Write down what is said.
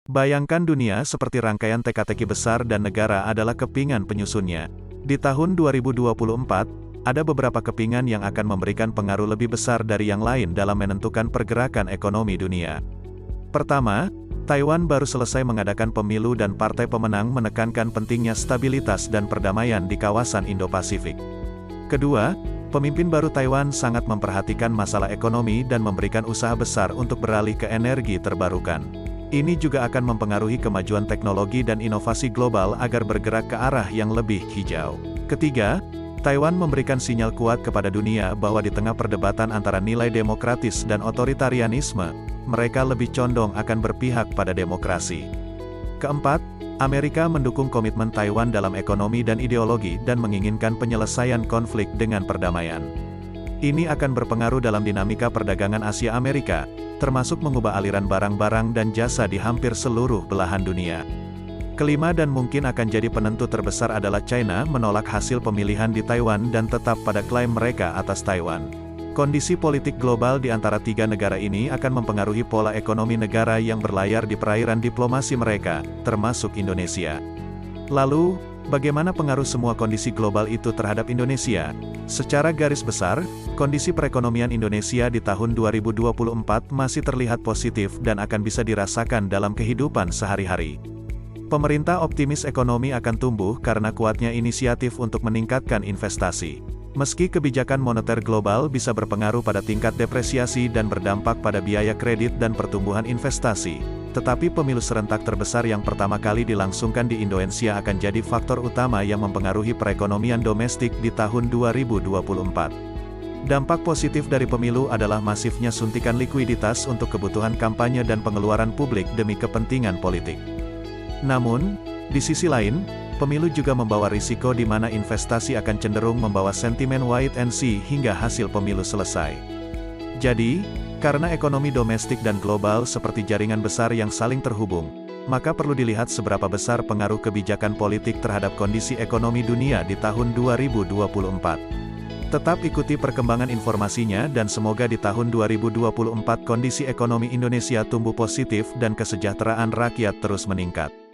Bayangkan dunia seperti rangkaian teka-teki besar dan negara adalah kepingan penyusunnya. Di tahun 2024, ada beberapa kepingan yang akan memberikan pengaruh lebih besar dari yang lain dalam menentukan pergerakan ekonomi dunia. Pertama, Taiwan baru selesai mengadakan pemilu dan partai pemenang menekankan pentingnya stabilitas dan perdamaian di kawasan Indo-Pasifik. Kedua, pemimpin baru Taiwan sangat memperhatikan masalah ekonomi dan memberikan usaha besar untuk beralih ke energi terbarukan. Ini juga akan mempengaruhi kemajuan teknologi dan inovasi global agar bergerak ke arah yang lebih hijau. Ketiga, Taiwan memberikan sinyal kuat kepada dunia bahwa di tengah perdebatan antara nilai demokratis dan otoritarianisme, mereka lebih condong akan berpihak pada demokrasi. Keempat, Amerika mendukung komitmen Taiwan dalam ekonomi dan ideologi dan menginginkan penyelesaian konflik dengan perdamaian. Ini akan berpengaruh dalam dinamika perdagangan Asia-Amerika, termasuk mengubah aliran barang-barang dan jasa di hampir seluruh belahan dunia. Kelima dan mungkin akan jadi penentu terbesar adalah China menolak hasil pemilihan di Taiwan dan tetap pada klaim mereka atas Taiwan. Kondisi politik global di antara tiga negara ini akan mempengaruhi pola ekonomi negara yang berlayar di perairan diplomasi mereka, termasuk Indonesia. Lalu, bagaimana pengaruh semua kondisi global itu terhadap Indonesia? Secara garis besar, kondisi perekonomian Indonesia di tahun 2024 masih terlihat positif dan akan bisa dirasakan dalam kehidupan sehari-hari. Pemerintah optimis ekonomi akan tumbuh karena kuatnya inisiatif untuk meningkatkan investasi. Meski kebijakan moneter global bisa berpengaruh pada tingkat depresiasi dan berdampak pada biaya kredit dan pertumbuhan investasi, tetapi pemilu serentak terbesar yang pertama kali dilangsungkan di Indonesia akan jadi faktor utama yang mempengaruhi perekonomian domestik di tahun 2024. Dampak positif dari pemilu adalah masifnya suntikan likuiditas untuk kebutuhan kampanye dan pengeluaran publik demi kepentingan politik. Namun, di sisi lain, pemilu juga membawa risiko di mana investasi akan cenderung membawa sentimen wait and see hingga hasil pemilu selesai. Jadi, karena ekonomi domestik dan global seperti jaringan besar yang saling terhubung, maka perlu dilihat seberapa besar pengaruh kebijakan politik terhadap kondisi ekonomi dunia di tahun 2024. Tetap ikuti perkembangan informasinya dan semoga di tahun 2024 kondisi ekonomi Indonesia tumbuh positif dan kesejahteraan rakyat terus meningkat.